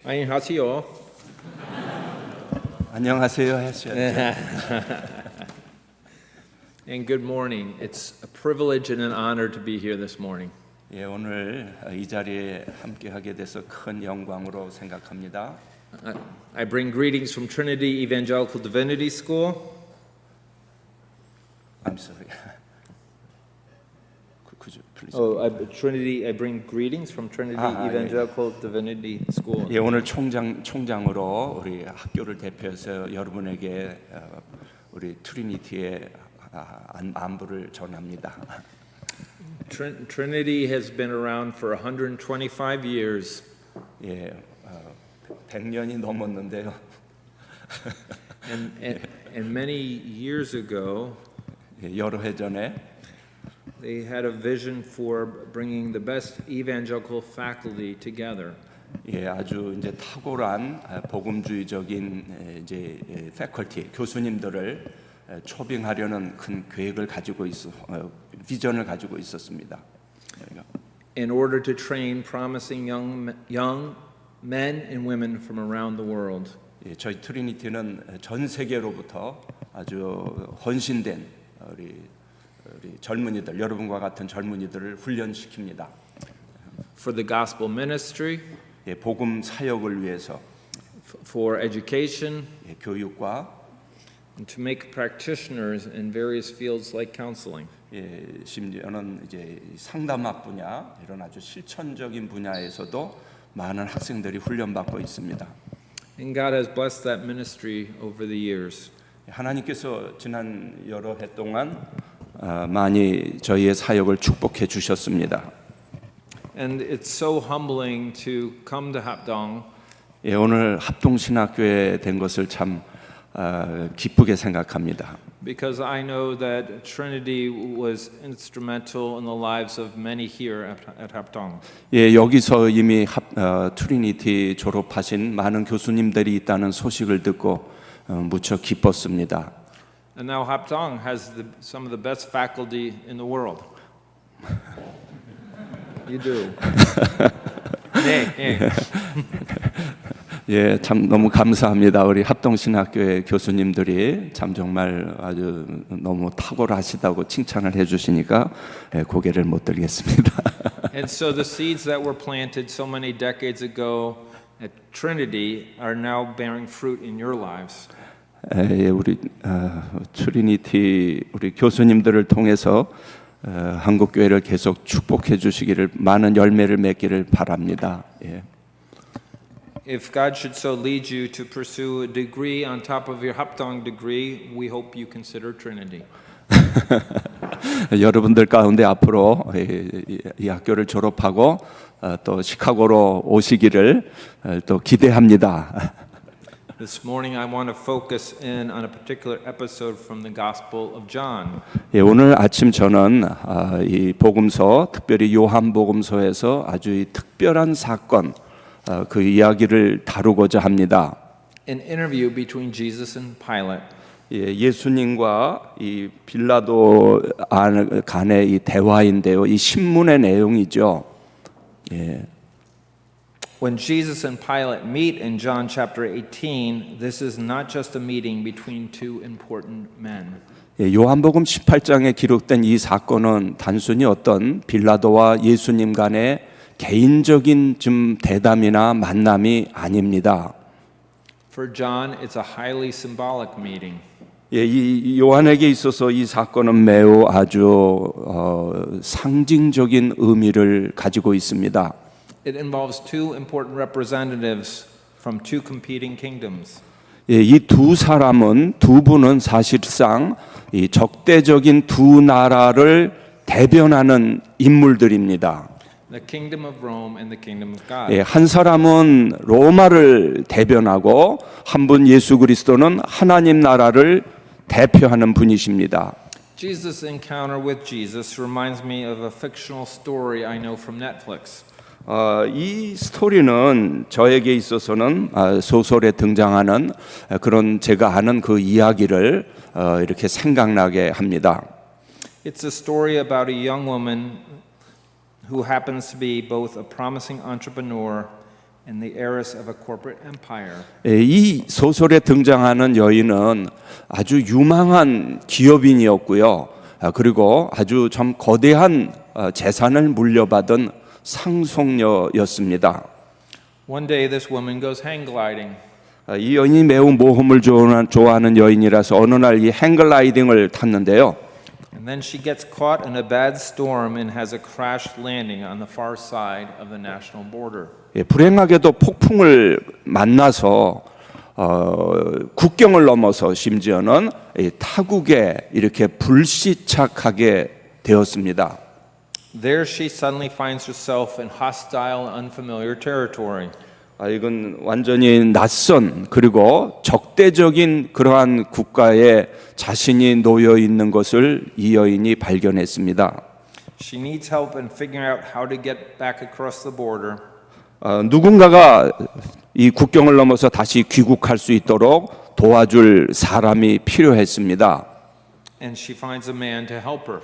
안녕하세요. 안녕하세요 하셔야죠. And good morning. It's a privilege and an honor to be here this morning. 예, 오늘 이 자리에 함께하게 돼서 큰 영광으로 생각합니다. I bring greetings from Trinity Evangelical Divinity School. I'm sorry. Could you please? I bring greetings from Trinity Evangelical Divinity School. 예, 오늘 총장으로 우리 학교를 대표해서 여러분에게 우리 트리니티의 안부를 전합니다. Trinity has been around for 125 years. 예, 100년이 넘었는데요. And many years ago, 예, 여러 해 전에 they had a vision for bringing the best evangelical faculty together. 예, 아주 이제 탁월한 복음주의적인 이제 패컬티 교수님들을 초빙하려는 큰 계획을 가지고 비전을 가지고 있었습니다. In order to train promising young men and women from around the world. 예, 저희 트리니티는 전 세계로부터 아주 헌신된 우리 젊은이들, 여러분과 같은 젊은이들을 훈련시킵니다. For the gospel ministry, 예, 복음 사역을 위해서, for education, 예, 교육과 and to make practitioners in various fields like counseling. 예, 심지어는 이제 상담학 분야 이런 아주 실천적인 분야에서도 많은 학생들이 훈련받고 있습니다. And God has blessed that ministry over the years. 하나님께서 지난 여러 해 동안 많이 저희의 사역을 축복해 주셨습니다. And it's so humbling to come to Hapdong. 예, 오늘 합동신학교에 된 것을 참 기쁘게 생각합니다. Because I know that Trinity was instrumental in the lives of many here at Hapdong. 예, 여기서 이미 트리니티 졸업하신 많은 교수님들이 있다는 소식을 듣고 무척 기뻤습니다. And now Hapdong has some of the best faculty in the world. You do. 네. 예, 참 너무 감사합니다. 우리 합동신학교의 교수님들이 참 정말 아주 너무 탁월하시다고 칭찬을 해주시니까 고개를 못 들겠습니다. And so the seeds that were planted so many decades ago at Trinity are now bearing fruit in your lives. 예, 우리 트리니티 우리 교수님들을 통해서 한국 교회를 계속 축복해 주시기를 많은 열매를 맺기를 바랍니다. 예. If God should so lead you to pursue a degree on top of your Hapdong degree, we hope you consider Trinity. 여러분들 가운데 앞으로 이 학교를 졸업하고 또 시카고로 오시기를 또 기대합니다. This morning I want to focus in on a particular episode from the Gospel of John. 예, 오늘 아침 저는 이 복음서, 특별히 요한복음서에서 아주 이 특별한 사건, 그 이야기를 다루고자 합니다. An interview between Jesus and Pilate. 예, 예수님과 이 빌라도 간의 이 대화인데요. 이 신문의 내용이죠. 예. When Jesus and Pilate meet in John chapter 18, this is not just a meeting between two important men. 예, 요한복음 18장에 기록된 이 사건은 단순히 어떤 빌라도와 예수님 간의 개인적인 좀 대담이나 만남이 아닙니다. For John, it's a highly symbolic meeting. 예, 이 요한에게 있어서 이 사건은 매우 아주 상징적인 의미를 가지고 있습니다. It involves two important representatives from two competing kingdoms. 예, 이 두 분은 사실상 이 적대적인 두 나라를 대변하는 인물들입니다. The kingdom of Rome and the kingdom of God. 예, 한 사람은 로마를 대변하고 한 분 예수 그리스도는 하나님 나라를 대표하는 분이십니다. Jesus' encounter with Jesus reminds me of a fictional story I know from Netflix. 이 스토리는 저에게 있어서는 소설에 등장하는 그런 제가 아는 그 이야기를 이렇게 생각나게 합니다. It's a story about a young woman who happens to be both a promising entrepreneur and the heiress of a corporate empire. 이 소설에 등장하는 여인은 아주 유망한 기업인이었고요. 그리고 아주 참 거대한 재산을 물려받은 상속녀였습니다. One day, this woman goes hang gliding. 이 여인이 매우 모험을 좋아하는 여인이라서 어느 날 이 행글라이딩을 탔는데요. And then she gets caught in a bad storm and has a crash landing on the far side of the national border. 불행하게도 폭풍을 만나서 국경을 넘어서 심지어는 타국에 이렇게 불시착하게 되었습니다. There she suddenly finds herself in hostile and unfamiliar territory. 이건 완전히 낯선 그리고 적대적인 그러한 국가에 자신이 놓여 있는 것을 이 여인이 발견했습니다. She needs help in figuring out how to get back across the border. 누군가가 이 국경을 넘어서 다시 귀국할 수 있도록 도와줄 사람이 필요했습니다. And she finds a man to help her.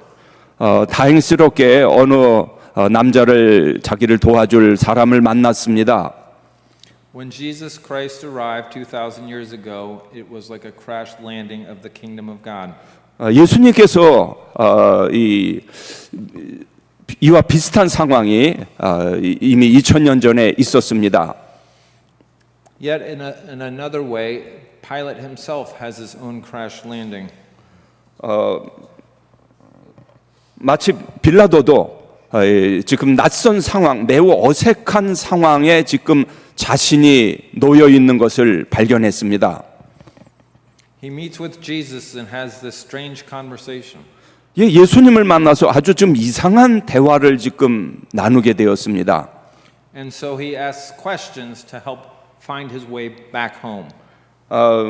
다행스럽게 어느 남자를 자기를 도와줄 사람을 만났습니다. When Jesus Christ arrived 2,000 years ago, it was like a crash landing of the kingdom of God. 예수님께서 이와 비슷한 상황이 이미 2000년 전에 있었습니다. Yet in another way, Pilate himself has his own crash landing. 마치 빌라도도 지금 낯선 상황, 매우 어색한 상황에 지금 자신이 놓여 있는 것을 발견했습니다. He meets with Jesus and has this strange conversation. 예수님을 만나서 아주 좀 이상한 대화를 지금 나누게 되었습니다. And so he asks questions to help find his way back home.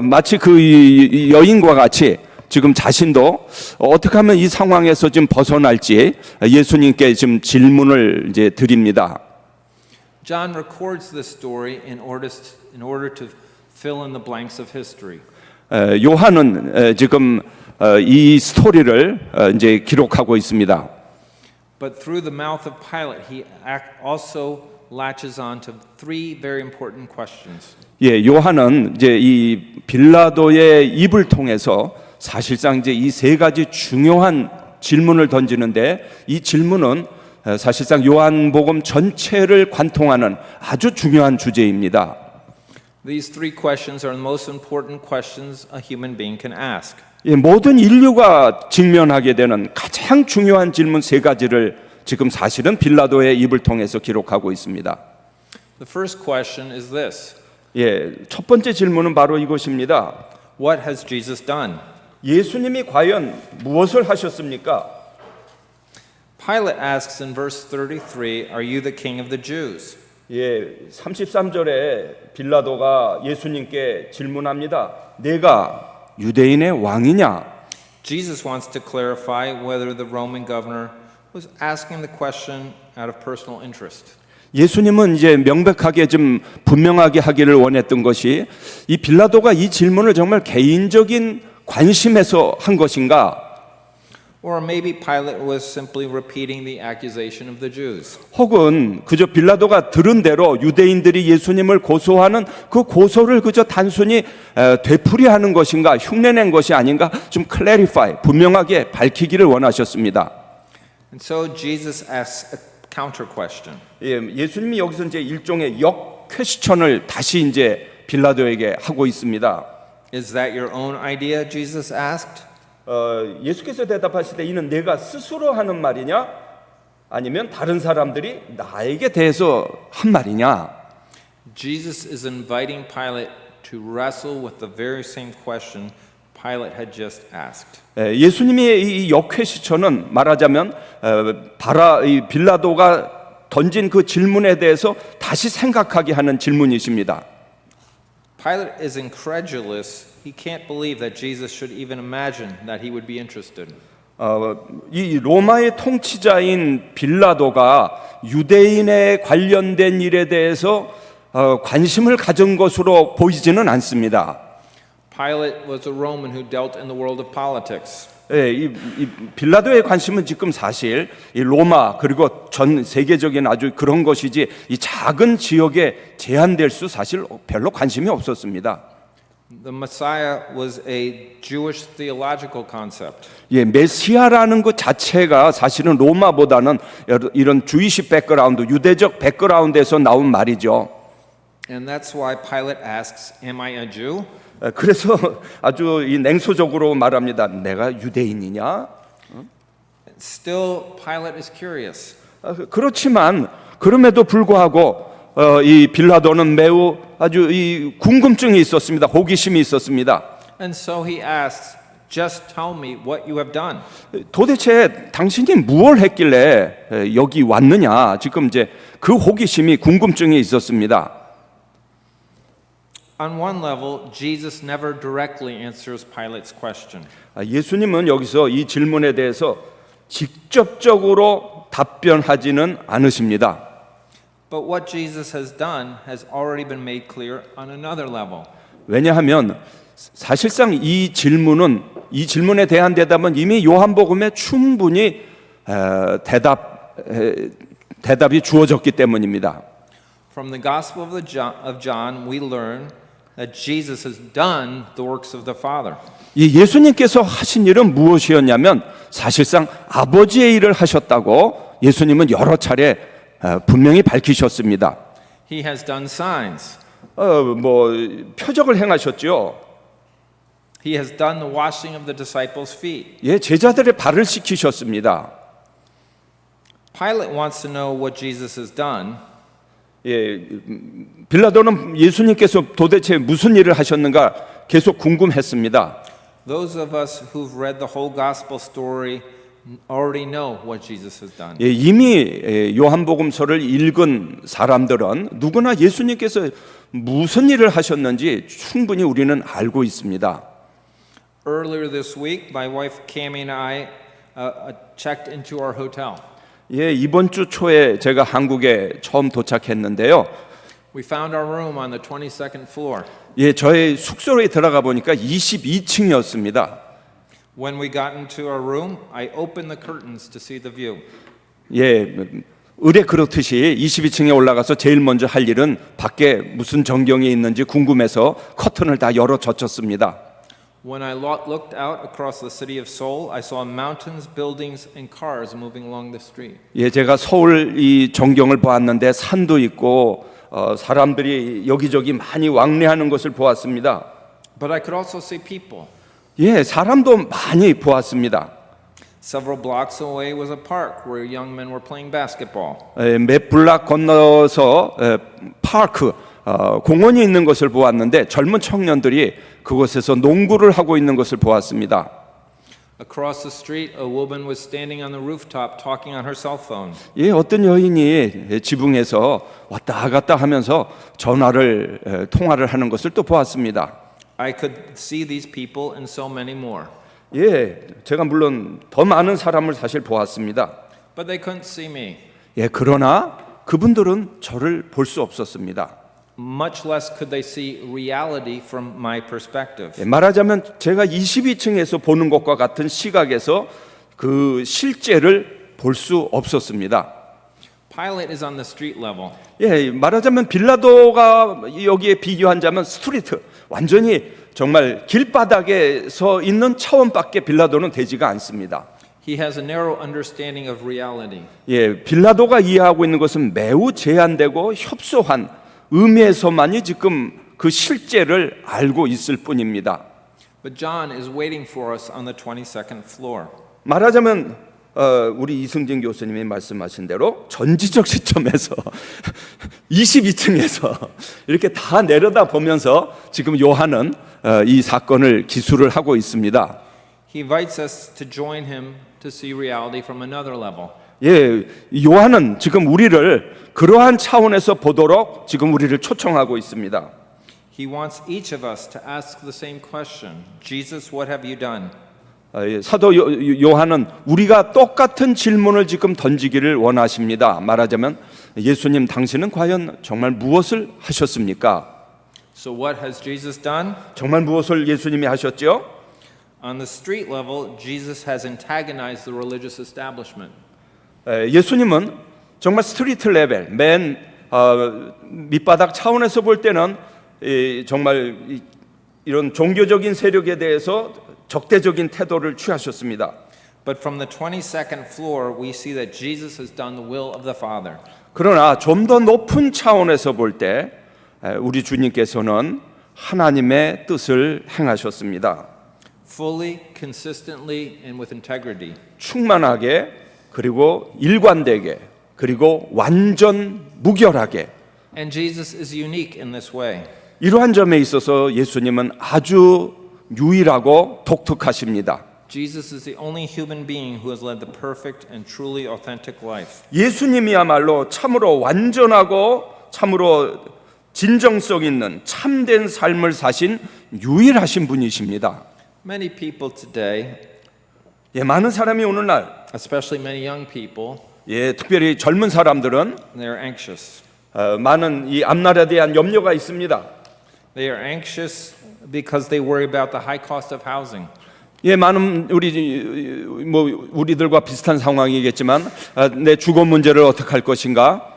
마치 그 여인과 같이 지금 자신도 어떻게 하면 이 상황에서 좀 벗어날지 예수님께 지금 질문을 이제 드립니다. John records this story in order to fill in the blanks of history. 요한은 지금 이 스토리를 이제 기록하고 있습니다. But through the mouth of Pilate, he also latches on to three very important questions. 요한은 이제 이 빌라도의 입을 통해서 사실상 이제 이 세 가지 중요한 질문을 던지는데 이 질문은 사실상 요한복음 전체를 관통하는 아주 중요한 주제입니다. These three questions are the most important questions a human being can ask. 모든 인류가 직면하게 되는 가장 중요한 질문 세 가지를 지금 사실은 빌라도의 입을 통해서 기록하고 있습니다. The first question is this. 첫 번째 질문은 바로 이것입니다. What has Jesus done? 예수님이 과연 무엇을 하셨습니까? Pilate asks in verse 33, "Are you the king of the Jews?" 33절에 빌라도가 예수님께 질문합니다. 내가 유대인의 왕이냐? Jesus wants to clarify whether the Roman governor was asking the question out of personal interest. 예수님은 이제 명백하게 좀 분명하게 하기를 원했던 것이 이 빌라도가 이 질문을 정말 개인적인 관심에서 한 것인가? Or maybe Pilate was simply repeating the accusation of the Jews. 혹은 그저 빌라도가 들은 대로 유대인들이 예수님을 고소하는 그 고소를 그저 단순히 되풀이하는 것인가, 흉내낸 것이 아닌가 좀 clarify, 분명하게 밝히기를 원하셨습니다. And so Jesus asks a counter question. 예수님이 여기서 이제 일종의 역 퀘스천을 다시 이제 빌라도에게 하고 있습니다. Is that your own idea? Jesus asked. 예수께서 대답하실 때 이는 내가 스스로 하는 말이냐 아니면 다른 사람들이 나에게 대해서 한 말이냐? Jesus is inviting Pilate to wrestle with the very same question Pilate had just asked. 예수님의 이 역회시처는 말하자면 이 빌라도가 던진 그 질문에 대해서 다시 생각하게 하는 질문이십니다. Pilate is incredulous. He can't believe that Jesus should even imagine that he would be interested. 이 로마의 통치자인 빌라도가 유대인에 관련된 일에 대해서 관심을 가진 것으로 보이지는 않습니다. Pilate was a Roman who dealt in the world of politics. 예, 이 빌라도의 관심은 지금 사실 이 로마 그리고 전 세계적인 아주 그런 것이지 이 작은 지역에 제한될 수 사실 별로 관심이 없었습니다. The Messiah was a Jewish theological concept. 예, 메시아라는 것 자체가 사실은 로마보다는 이런 주이시 백그라운드, 유대적 백그라운드에서 나온 말이죠. And that's why Pilate asks, "Am I a Jew?" 그래서 아주 이 냉소적으로 말합니다. 내가 유대인이냐? Still, Pilate is curious. 그렇지만 그럼에도 불구하고 이 빌라도는 매우 아주 이 궁금증이 있었습니다. 호기심이 있었습니다. And so he asks, "Just tell me what you have done." 도대체 당신이 무엇을 했길래 여기 왔느냐? 지금 이제 그 호기심이 궁금증이 있었습니다. On one level, Jesus never directly answers Pilate's question. 예수님은 여기서 이 질문에 대해서 직접적으로 답변하지는 않으십니다. But what Jesus has done has already been made clear on another level. 왜냐하면 사실상 이 질문에 대한 대답은 이미 요한복음에 충분히 대답이 주어졌기 때문입니다. From the Gospel of John, we learn that Jesus has done the works of the Father. 예수님께서 하신 일은 무엇이었냐면 사실상 아버지의 일을 하셨다고 예수님은 여러 차례 분명히 밝히셨습니다. He has done signs. 표적을 행하셨죠. He has done the washing of the disciples' feet. 예, 제자들의 발을 씻기셨습니다. Pilate wants to know what Jesus has done. 예, 빌라도는 예수님께서 도대체 무슨 일을 하셨는가 계속 궁금했습니다. Those of us who've read the whole gospel story already know what Jesus has done. 예, 이미 요한복음서를 읽은 사람들은 누구나 예수님께서 무슨 일을 하셨는지 충분히 우리는 알고 있습니다. Earlier this week, my wife Cammie and I checked into our hotel. 예, 이번 주 초에 제가 한국에 처음 도착했는데요. We found our room on the 22nd floor. 예, 저희 숙소에 들어가 보니까 22층이었습니다. When we got into our room, I opened the curtains to see the view. 예, 의뢰 그렇듯이 22층에 올라가서 제일 먼저 할 일은 밖에 무슨 전경이 있는지 궁금해서 커튼을 다 열어 젖혔습니다. When I looked out across the city of Seoul, I saw mountains, buildings, and cars moving along the street. 예, 제가 서울 이 전경을 보았는데 산도 있고 사람들이 여기저기 많이 왕래하는 것을 보았습니다. But I could also see people. 예, 사람도 많이 보았습니다. Several blocks away was a park where young men were playing basketball. 몇 블락 건너서 파크 공원이 있는 것을 보았는데 젊은 청년들이 그곳에서 농구를 하고 있는 것을 보았습니다. Across the street, a woman was standing on the rooftop talking on her cell phone. 예, 어떤 여인이 지붕에서 왔다 갔다 하면서 통화를 하는 것을 또 보았습니다. I could see these people and so many more. 예, 제가 물론 더 많은 사람을 사실 보았습니다. But they couldn't see me. 예, 그러나 그분들은 저를 볼 수 없었습니다. Much less could they see reality from my perspective. 예, 말하자면 제가 22층에서 보는 것과 같은 시각에서 그 실제를 볼 수 없었습니다. Pilate is on the street level. 예, 말하자면 빌라도가 여기에 비교한다면 스트리트 완전히 정말 길바닥에 서 있는 차원밖에 빌라도는 되지가 않습니다. He has a narrow understanding of reality. 예, 빌라도가 이해하고 있는 것은 매우 제한되고 협소한 의미에서만이 지금 그 실제를 알고 있을 뿐입니다. But John is waiting for us on the 22nd floor. 말하자면 우리 이승진 교수님이 말씀하신 대로 전지적 시점에서 22층에서 이렇게 다 내려다 보면서 지금 요한은 이 사건을 기술을 하고 있습니다. He invites us to join him to see reality from another level. 예, 요한은 지금 우리를 그러한 차원에서 보도록 지금 우리를 초청하고 있습니다. He wants each of us to ask the same question. Jesus, what have you done? 사도 요한은 우리가 똑같은 질문을 지금 던지기를 원하십니다. 말하자면 예수님 당신은 과연 정말 무엇을 하셨습니까? So what has Jesus done? 정말 무엇을 예수님이 하셨죠? On the street level, Jesus has antagonized the religious establishment. 예수님은 정말 스트리트 레벨, 맨 밑바닥 차원에서 볼 때는 정말 이런 종교적인 세력에 대해서 적대적인 태도를 취하셨습니다. But from the 22nd floor, we see that Jesus has done the will of the Father. 그러나 좀 더 높은 차원에서 볼 때 우리 주님께서는 하나님의 뜻을 행하셨습니다. Fully, consistently, and with integrity. 충만하게 그리고 일관되게 그리고 완전 무결하게. And Jesus is unique in this way. 이러한 점에 있어서 예수님은 아주 유일하고 독특하십니다. Jesus is the only human being who has led the perfect and truly authentic life. 예수님이야말로 참으로 완전하고 참으로 진정성 있는 참된 삶을 사신 유일하신 분이십니다. Many people today, 많은 사람이 오늘날, especially many young people, 특별히 젊은 사람들은 they're anxious. 많은 이 앞날에 대한 염려가 있습니다. They are anxious because they worry about the high cost of housing. 많은 우리들과 비슷한 상황이겠지만 내 주거 문제를 어떻게 할 것인가?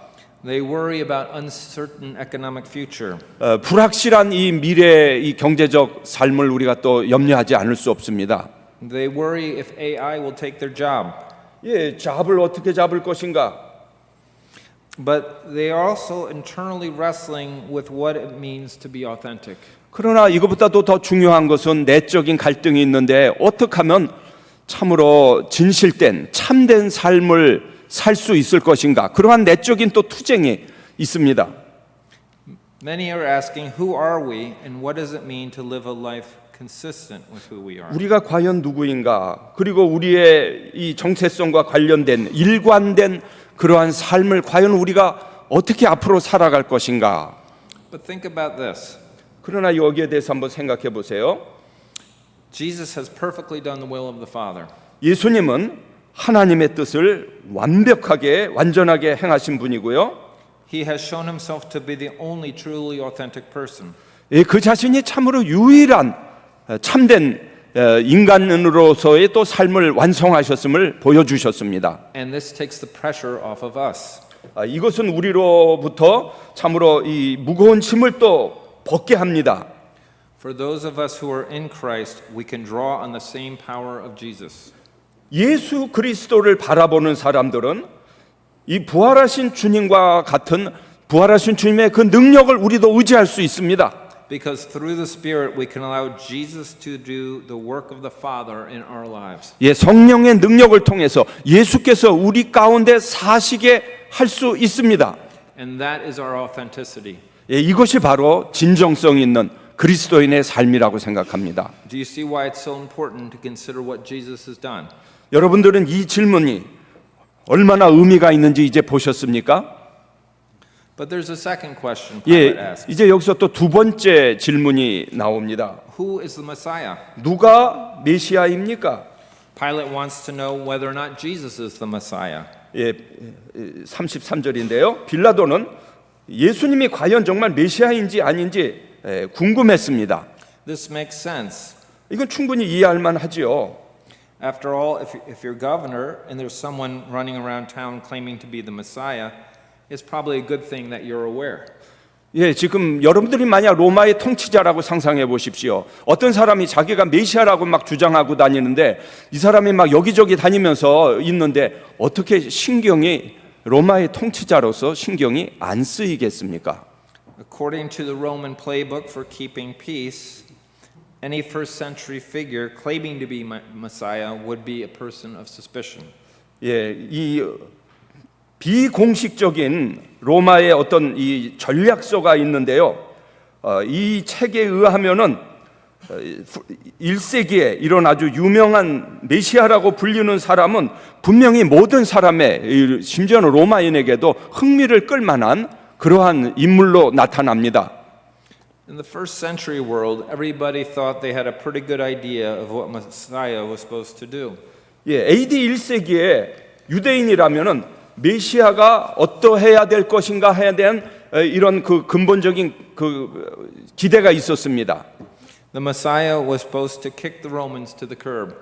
They worry about uncertain economic future. 불확실한 이 미래 이 경제적 삶을 우리가 또 염려하지 않을 수 없습니다. They worry if AI will take their job. 잡을 어떻게 잡을 것인가? But they are also internally wrestling with what it means to be authentic. 그러나 이것보다도 더 중요한 것은 내적인 갈등이 있는데 어떻게 하면 참으로 진실된 참된 삶을 살 수 있을 것인가? 그러한 내적인 또 투쟁이 있습니다. Many are asking, who are we and what does it mean to live a life consistent with who we are? 우리가 과연 누구인가? 그리고 우리의 이 정체성과 관련된 일관된 그러한 삶을 과연 우리가 어떻게 앞으로 살아갈 것인가? But think about this. 그러나 여기에 대해서 한번 생각해 보세요. Jesus has perfectly done the will of the Father. 예수님은 하나님의 뜻을 완벽하게 완전하게 행하신 분이고요. He has shown himself to be the only truly authentic person. 그 자신이 참으로 유일한 참된 인간으로서의 또 삶을 완성하셨음을 보여주셨습니다. And this takes the pressure off of us. 이것은 우리로부터 참으로 이 무거운 짐을 또 벗게 합니다. For those of us who are in Christ, we can draw on the same power of Jesus. 예수 그리스도를 바라보는 사람들은 이 부활하신 주님과 같은 부활하신 주님의 그 능력을 우리도 의지할 수 있습니다. Because through the Spirit we can allow Jesus to do the work of the Father in our lives. 성령의 능력을 통해서 예수께서 우리 가운데 사시게 할 수 있습니다. And that is our authenticity. 이것이 바로 진정성 있는 그리스도인의 삶이라고 생각합니다. Do you see why it's so important to consider what Jesus has done? 여러분들은 이 질문이 얼마나 의미가 있는지 이제 보셨습니까? But there's a second question Pilate asks. 이제 여기서 또 두 번째 질문이 나옵니다. Who is the Messiah? 누가 메시아입니까? Pilate wants to know whether or not Jesus is the Messiah. 33절인데요. 빌라도는 예수님이 과연 정말 메시아인지 아닌지 궁금했습니다. This makes sense. 이건 충분히 이해할 만하지요. After all, if you're governor and there's someone running around town claiming to be the Messiah, it's probably a good thing that you're aware. 지금 여러분들이 만약 로마의 통치자라고 상상해 보십시오. 어떤 사람이 자기가 메시아라고 막 주장하고 다니는데 이 사람이 막 여기저기 다니면서 있는데 어떻게 신경이 로마의 통치자로서 신경이 안 쓰이겠습니까? According to the Roman playbook for keeping peace, any first century figure claiming to be Messiah would be a person of suspicion. 이 비공식적인 로마의 어떤 이 전략서가 있는데요. 이 책에 의하면은 1세기에 이런 아주 유명한 메시아라고 불리는 사람은 분명히 모든 사람의 심지어는 로마인에게도 흥미를 끌만한 그러한 인물로 나타납니다. In the first century world, everybody thought they had a pretty good idea of what Messiah was supposed to do. AD 1세기에 유대인이라면은 메시아가 어떠해야 될 것인가 해야 대한 이런 그 근본적인 그 기대가 있었습니다. The Messiah was supposed to kick the Romans to the curb.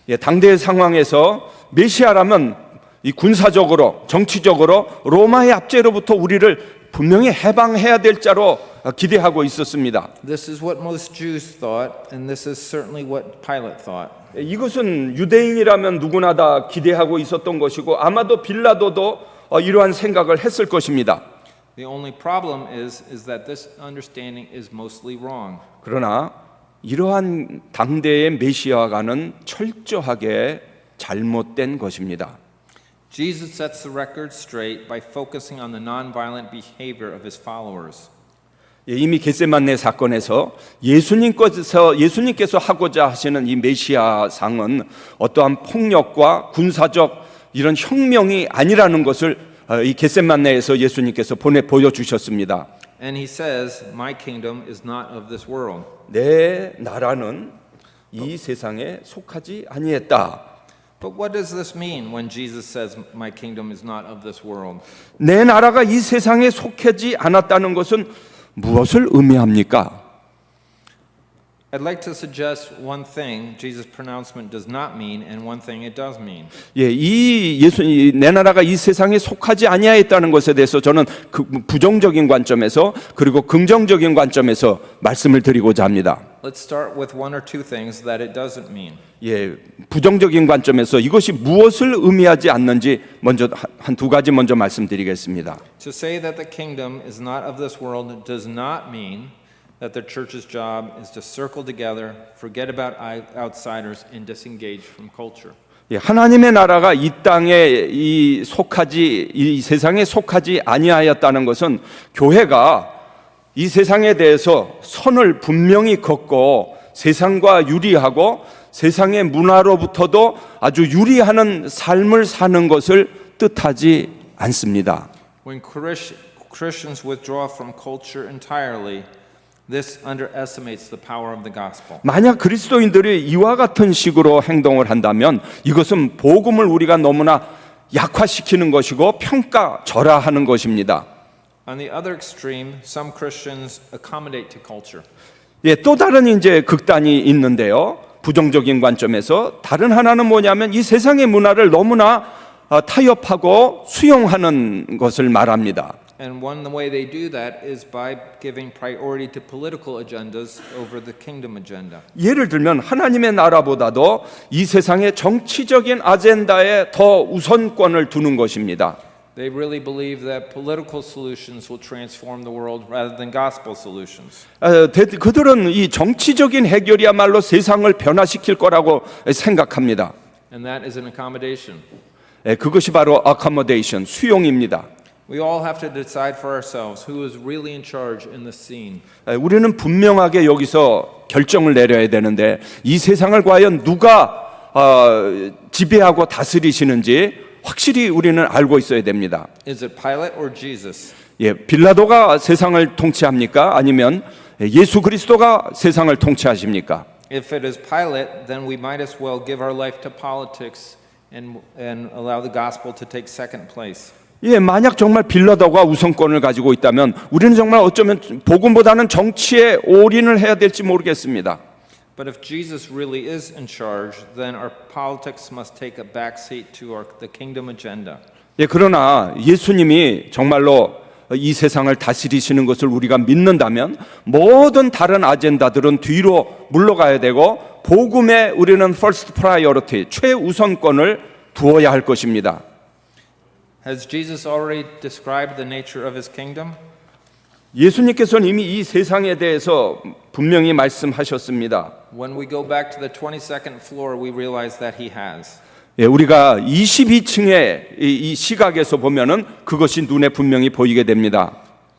예, 당대의 상황에서 메시아라면 이 군사적으로, 정치적으로 로마의 압제로부터 우리를 분명히 해방해야 될 자로 기대하고 있었습니다. This is what most Jews thought, and this is certainly what Pilate thought. 이것은 유대인이라면 누구나 다 기대하고 있었던 것이고 아마도 빌라도도 이러한 생각을 했을 것입니다. The only problem is that this understanding is mostly wrong. 그러나 이러한 당대의 메시아가는 철저하게 잘못된 것입니다. Jesus sets the record straight by focusing on the nonviolent behavior of his followers. 이미 겟세마네 사건에서 예수님께서 하고자 하시는 이 메시아상은 어떠한 폭력과 군사적 이런 혁명이 아니라는 것을 이 겟세마네에서 예수님께서 보여주셨습니다. And he says, "My kingdom is not of this world." 내 나라는 이 세상에 속하지 아니했다. But what does this mean when Jesus says, "My kingdom is not of this world"? 내 나라가 이 세상에 속하지 않았다는 것은 무엇을 의미합니까? I'd like to suggest one thing Jesus' pronouncement does not mean and one thing it does mean. 예, 내 나라가 이 세상에 속하지 아니하였다는 것에 대해서 저는 그 부정적인 관점에서 그리고 긍정적인 관점에서 말씀을 드리고자 합니다. Let's start with one or two things that it doesn't mean. 예, 부정적인 관점에서 이것이 무엇을 의미하지 않는지 먼저 한 두 가지 먼저 말씀드리겠습니다. To say that the kingdom is not of this world does not mean that the church's job is to circle together, forget about outsiders, and disengage from culture. 예, 하나님의 나라가 이 땅에 이 세상에 속하지 아니하였다는 것은 교회가 이 세상에 대해서 선을 분명히 걷고 세상과 유리하고 세상의 문화로부터도 아주 유리하는 삶을 사는 것을 뜻하지 않습니다. When Christians withdraw from culture entirely, this underestimates the power of the gospel. 만약 그리스도인들이 이와 같은 식으로 행동을 한다면 이것은 복음을 우리가 너무나 약화시키는 것이고 평가절하하는 것입니다. On the other extreme, some Christians accommodate to culture. 예, 또 다른 이제 극단이 있는데요. 부정적인 관점에서 다른 하나는 뭐냐면 이 세상의 문화를 너무나 타협하고 수용하는 것을 말합니다. And one way they do that is by giving priority to political agendas over the kingdom agenda. 예를 들면 하나님의 나라보다도 이 세상의 정치적인 아젠다에 더 우선권을 두는 것입니다. They really believe that political solutions will transform the world rather than gospel solutions. 그들은 이 정치적인 해결이야말로 세상을 변화시킬 거라고 생각합니다. And that is an accommodation. 그것이 바로 accommodation, 수용입니다. We all have to decide for ourselves who is really in charge in this scene. 우리는 분명하게 여기서 결정을 내려야 되는데 이 세상을 과연 누가 지배하고 다스리시는지 확실히 우리는 알고 있어야 됩니다. Is it Pilate or Jesus? 예, 빌라도가 세상을 통치합니까? 아니면 예수 그리스도가 세상을 통치하십니까? If it is Pilate, then we might as well give our life to politics and allow the gospel to take second place. 예, 만약 정말 빌라도가 우선권을 가지고 있다면 우리는 정말 어쩌면 복음보다는 정치에 올인을 해야 될지 모르겠습니다. But if Jesus really is in charge, then our politics must take a backseat to the kingdom agenda. 예, 그러나 예수님이 정말로 이 세상을 다스리시는 것을 우리가 믿는다면 모든 다른 아젠다들은 뒤로 물러가야 되고 복음에 우리는 first priority, 최우선권을 두어야 할 것입니다. Has Jesus already described the nature of his kingdom? 예수님께서는 이미 이 세상에 대해서 분명히 말씀하셨습니다. When we go back to the 22nd floor, we realize that he has. 예, 우리가 22층의 이 시각에서 보면은 그것이 눈에 분명히 보이게 됩니다.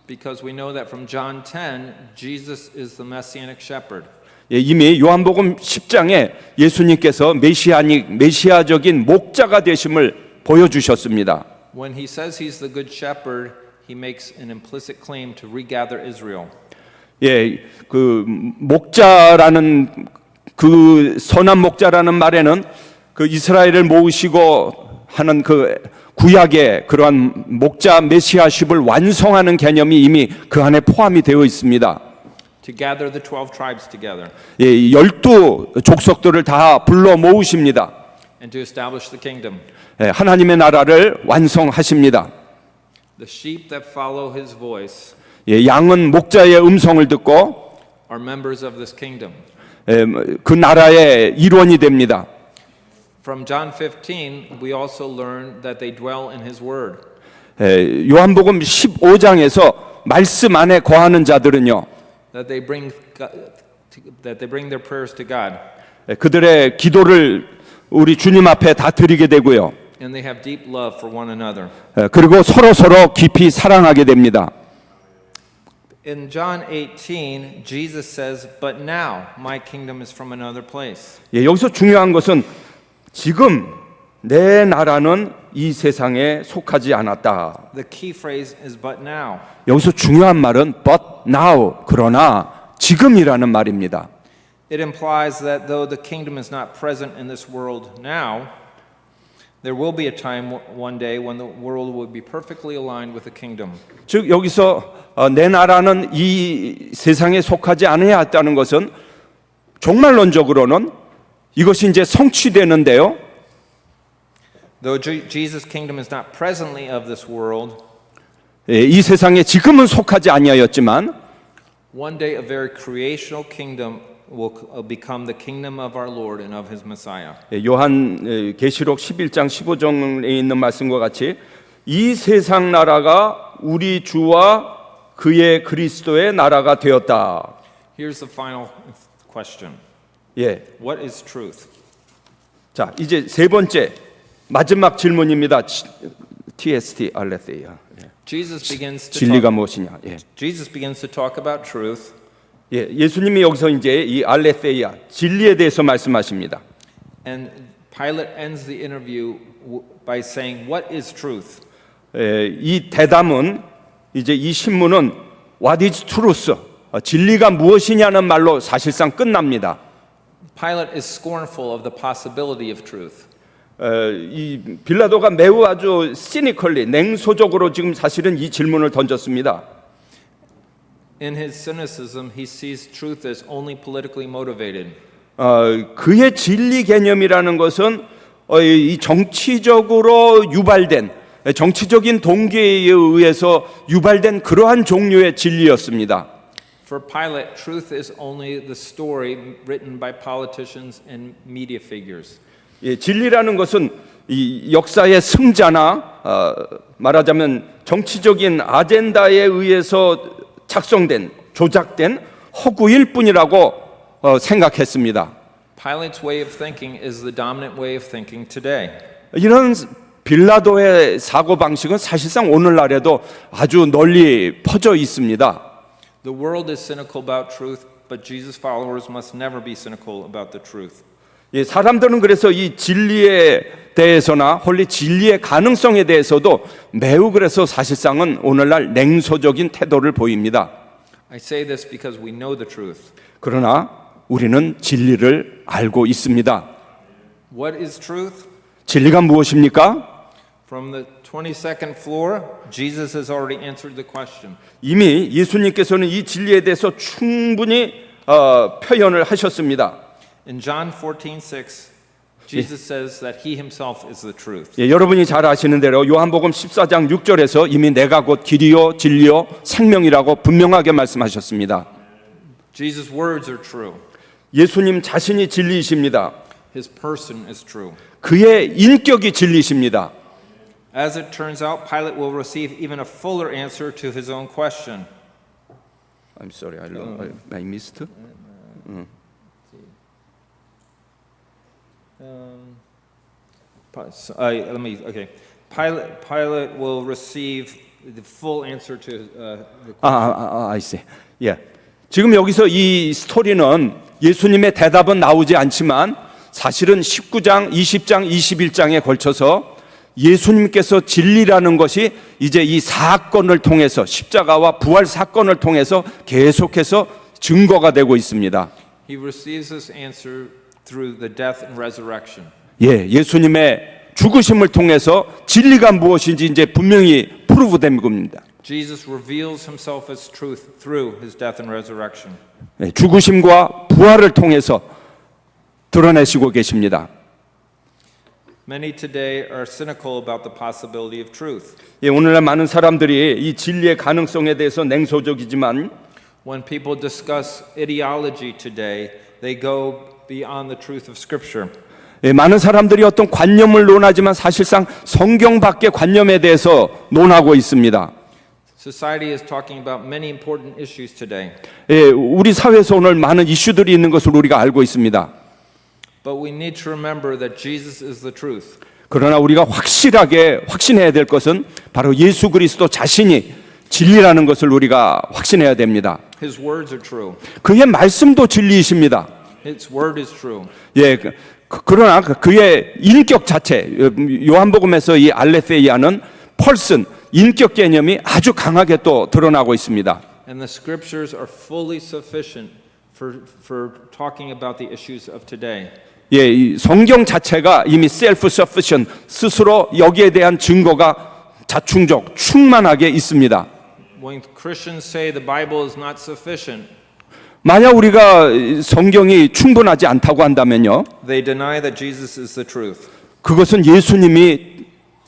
Because we know that from John 10, Jesus is the messianic shepherd. 예, 이미 요한복음 10장에 예수님께서 메시아적인 목자가 되심을 보여주셨습니다. When he says he's the good shepherd, he makes an implicit claim to regather Israel. 예, 그 목자라는 그 선한 목자라는 말에는 그 이스라엘을 모으시고 하는 그 구약의 그러한 목자 메시아십을 완성하는 개념이 이미 그 안에 포함이 되어 있습니다. to gather the 12 tribes together 예, 12 족속들을 다 불러 모으십니다. and to establish the kingdom. 예, 하나님의 나라를 완성하십니다. The sheep that follow his voice 예, 양은 목자의 음성을 듣고 are members of this kingdom. 그 나라의 일원이 됩니다. From John 15, we also learn that they dwell in his word. 요한복음 15장에서 말씀 안에 거하는 자들은요. That they bring their prayers to God. 그들의 기도를 우리 주님 앞에 다 드리게 되고요. And they have deep love for one another. 그리고 서로 깊이 사랑하게 됩니다. In John 18, Jesus says, "But now my kingdom is from another place." 예, 여기서 중요한 것은 지금 내 나라는 이 세상에 속하지 않았다. The key phrase is "but now." 여기서 중요한 말은 but now, 그러나 지금이라는 말입니다. It implies that though the kingdom is not present in this world now, there will be a time one day when the world will be perfectly aligned with the kingdom. 즉 여기서 내 나라는 이 세상에 속하지 않았다는 것은 종말론적으로는 이것이 이제 성취되는데요. Though Jesus' kingdom is not presently of this world, 이 세상에 지금은 속하지 아니하였지만 one day a very creational kingdom will become the kingdom of our Lord and of his Messiah. 요한 계시록 11장 15절에 있는 말씀과 같이 이 세상 나라가 우리 주와 그의 그리스도의 나라가 되었다. Here's the final question. 예. What is truth? 자, 이제 세 번째 마지막 질문입니다. TST 알레테이아. Jesus begins to 진리가 talk, 무엇이냐? 예. Jesus begins to talk about truth. 예, 예수님이 여기서 이제 이 알레테이아 진리에 대해서 말씀하십니다. And Pilate ends the interview by saying, "What is truth?" 이 대담은 이제 이 신문은 What is truth? 진리가 무엇이냐는 말로 사실상 끝납니다. Pilate is scornful of the possibility of truth. 이 빌라도가 매우 아주 시니컬리 냉소적으로 지금 사실은 이 질문을 던졌습니다. In his cynicism, he sees truth as only politically motivated. 그의 진리 개념이라는 것은 이 정치적으로 유발된 정치적인 동기에 의해서 유발된 그러한 종류의 진리였습니다. For Pilate, truth is only the story written by politicians and media figures. 예, 진리라는 것은 이 역사의 승자나 말하자면 정치적인 아젠다에 의해서 작성된 조작된 허구일 뿐이라고 생각했습니다. Pilate's way of thinking is the dominant way of thinking today. 이런 빌라도의 사고 방식은 사실상 오늘날에도 아주 널리 퍼져 있습니다. The world is cynical about truth, but Jesus' followers must never be cynical about the truth. 예, 사람들은 그래서 이 진리에 대해서나 홀리 진리의 가능성에 대해서도 매우 그래서 사실상은 오늘날 냉소적인 태도를 보입니다. I say this because we know the truth. 그러나 우리는 진리를 알고 있습니다. What is truth? 진리가 무엇입니까? From the 22nd floor, Jesus has already answered the question. 이미 예수님께서는 이 진리에 대해서 충분히 표현을 하셨습니다. In John 14:6, Jesus says that he himself is the truth. 예, 여러분이 잘 아시는 대로 요한복음 14장 6절에서 이미 내가 곧 길이요 진리요 생명이라고 분명하게 말씀하셨습니다. Jesus' words are true. 예수님 자신이 진리이십니다. His person is true. 그의 인격이 진리이십니다. As it turns out, Pilate will receive even a fuller answer to his own question. I'm sorry, I missed. Pilate will receive the full answer to the question. I see. 예. 지금 여기서 이 스토리는 예수님의 대답은 나오지 않지만 사실은 19장, 20장, 21장에 걸쳐서 예수님께서 진리라는 것이 이제 이 사건을 통해서 십자가와 부활 사건을 통해서 계속해서 증거가 되고 있습니다. He receives this answer through the death and resurrection. 예, 예수님의 죽으심을 통해서 진리가 무엇인지 이제 분명히 프루브된 겁니다. Jesus reveals himself as truth through his death and resurrection. 예, 죽으심과 부활을 통해서 드러내시고 계십니다. Many today are cynical about the possibility of truth. 예, 오늘날 많은 사람들이 이 진리의 가능성에 대해서 냉소적이지만 When people discuss ideology today, they go beyond the truth of Scripture. 예, 많은 사람들이 어떤 관념을 논하지만 사실상 성경 밖의 관념에 대해서 논하고 있습니다. Society is talking about many important issues today, 예, 우리 사회에서 오늘 많은 이슈들이 있는 것을 우리가 알고 있습니다. but we need to remember that Jesus is the truth. 그러나 우리가 확실하게 확신해야 될 것은 바로 예수 그리스도 자신이 진리라는 것을 우리가 확신해야 됩니다. His words are true. 그의 말씀도 진리이십니다. His word is true. 예, 그러나 그의 인격 자체, 요한복음에서 이 알레the이아는 펄슨, 인격 개념이 아주 강하게 또 드러나고 있습니다. And the scriptures are fully sufficient for talking about the issues of today. 예, 이 성경 자체가 이미 self-sufficient, 스스로 여기에 대한 증거가 자충적, 충만하게 있습니다. When Christians say the Bible is not sufficient, 만약 우리가 성경이 충분하지 않다고 한다면요, they deny that Jesus is the truth. 그것은 예수님이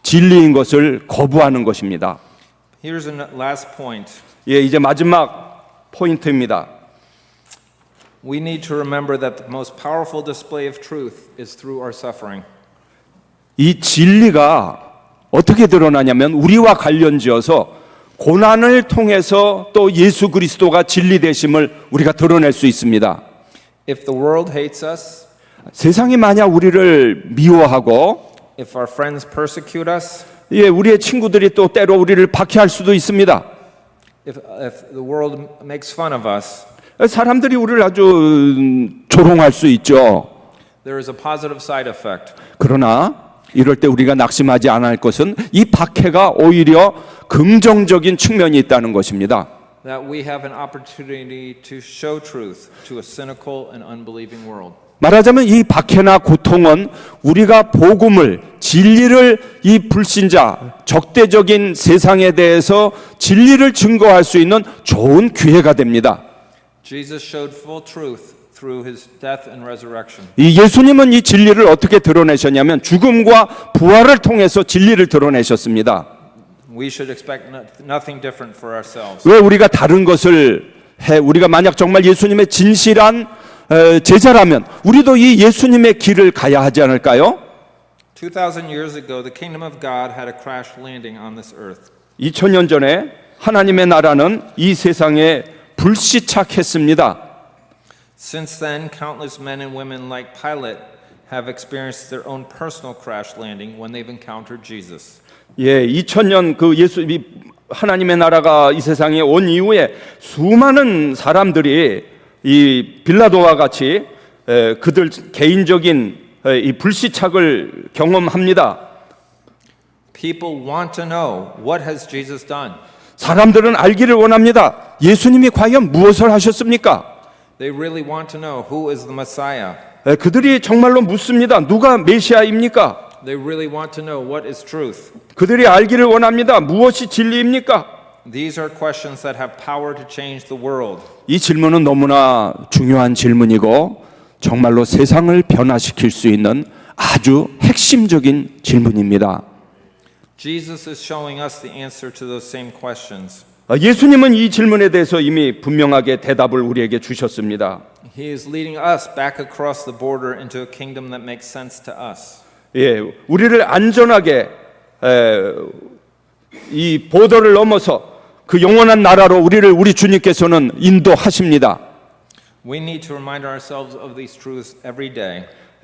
진리인 것을 거부하는 것입니다. Here's a last point. 예, 이제 마지막 포인트입니다. We need to remember that the most powerful display of truth is through our suffering. 이 진리가 어떻게 드러나냐면 우리와 관련지어서 고난을 통해서 또 예수 그리스도가 진리 되심을 우리가 드러낼 수 있습니다. If the world hates us, 세상이 만약 우리를 미워하고 if our friends persecute us, 예, 우리의 친구들이 또 때로 우리를 박해할 수도 있습니다. if the world makes fun of us, 사람들이 우리를 아주 조롱할 수 있죠. there is a positive side effect. 그러나 이럴 때 우리가 낙심하지 않을 것은 이 박해가 오히려 긍정적인 측면이 있다는 것입니다. That we have an opportunity to show truth to a cynical and unbelieving world. 말하자면 이 박해나 고통은 우리가 복음을, 진리를 이 불신자, 적대적인 세상에 대해서 진리를 증거할 수 있는 좋은 기회가 됩니다. Jesus showed full truth through his death and resurrection. 이 예수님은 이 진리를 어떻게 드러내셨냐면 죽음과 부활을 통해서 진리를 드러내셨습니다. We should expect nothing different for ourselves. 왜 우리가 다른 것을 해? 우리가 만약 정말 예수님의 진실한 제자라면 우리도 이 예수님의 길을 가야 하지 않을까요? 2,000 years ago, the kingdom of God had a crash landing on this earth. 2000년 전에 하나님의 나라는 이 세상에 불시착했습니다. Since then, countless men and women like Pilate have experienced their own personal crash landing when they've encountered Jesus. 예, 2000년 그 하나님의 나라가 이 세상에 온 이후에 수많은 사람들이 이 빌라도와 같이 그들 개인적인 이 불시착을 경험합니다. People want to know, what has Jesus done? 사람들은 알기를 원합니다. 예수님이 과연 무엇을 하셨습니까? They really want to know, who is the Messiah? 그들이 정말로 묻습니다. 누가 메시아입니까? They really want to know, what is truth? 그들이 알기를 원합니다. 무엇이 진리입니까? These are questions that have power to change the world. 이 질문은 너무나 중요한 질문이고 정말로 세상을 변화시킬 수 있는 아주 핵심적인 질문입니다. Jesus is showing us the answer to those same questions. 예수님은 이 질문에 대해서 이미 분명하게 대답을 우리에게 주셨습니다. He is leading us back across the border into a kingdom that makes sense to us. 예, 우리를 안전하게 이 보더를 넘어서 그 영원한 나라로 우리 주님께서는 인도하십니다. We need to remind ourselves of these truths every day.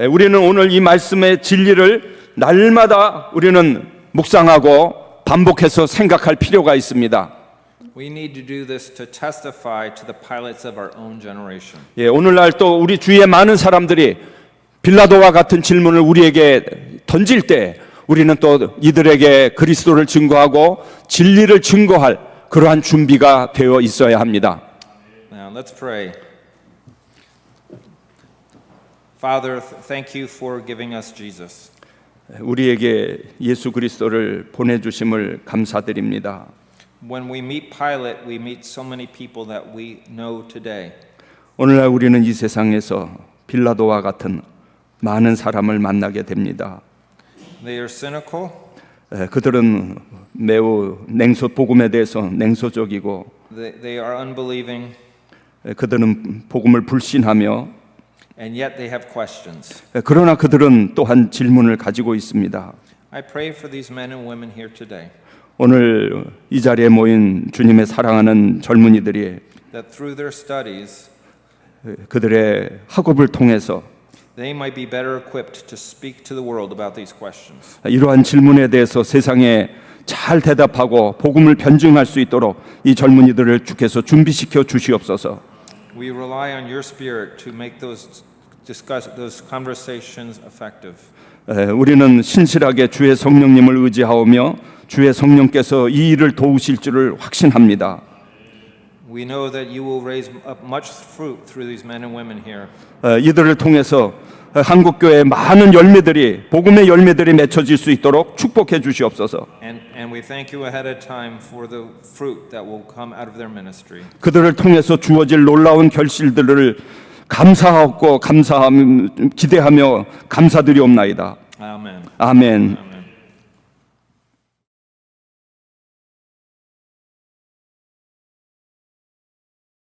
우리는 오늘 이 말씀의 진리를 날마다 우리는 묵상하고 반복해서 생각할 필요가 있습니다. We need to do this to testify to the pilots of our own generation. 예, 오늘날 또 우리 주위에 많은 사람들이 빌라도와 같은 질문을 우리에게 던질 때 우리는 또 이들에게 그리스도를 증거하고 진리를 증거할 그러한 준비가 되어 있어야 합니다. Now let's pray. Father, thank you for giving us Jesus. 우리에게 예수 그리스도를 보내주심을 감사드립니다. When we meet Pilate, we meet so many people that we know today. 오늘날 우리는 이 세상에서 빌라도와 같은 많은 사람을 만나게 됩니다. They are cynical. 그들은 매우 복음에 대해서 냉소적이고 They are unbelieving. 그들은 복음을 불신하며 And yet they have questions. 그러나 그들은 또한 질문을 가지고 있습니다. I pray for these men and women here today 오늘 이 자리에 모인 주님의 사랑하는 젊은이들이 that through their studies 그들의 학업을 통해서 they might be better equipped to speak to the world about these questions. 이러한 질문에 대해서 세상에 잘 대답하고 복음을 변증할 수 있도록 이 젊은이들을 주께서 준비시켜 주시옵소서. We rely on your spirit to make those conversations effective. 우리는 신실하게 주의 성령님을 의지하오며 주의 성령께서 이 일을 도우실 줄을 확신합니다. We know that you will raise up much fruit through these men and women here. 이들을 통해서 한국 교회의 많은 열매들이 복음의 열매들이 맺혀질 수 있도록 축복해 주시옵소서. And we thank you ahead of time for the fruit that will come out of their ministry. 그들을 통해서 주어질 놀라운 결실들을 기대하며 감사드리옵나이다. Amen. 아멘.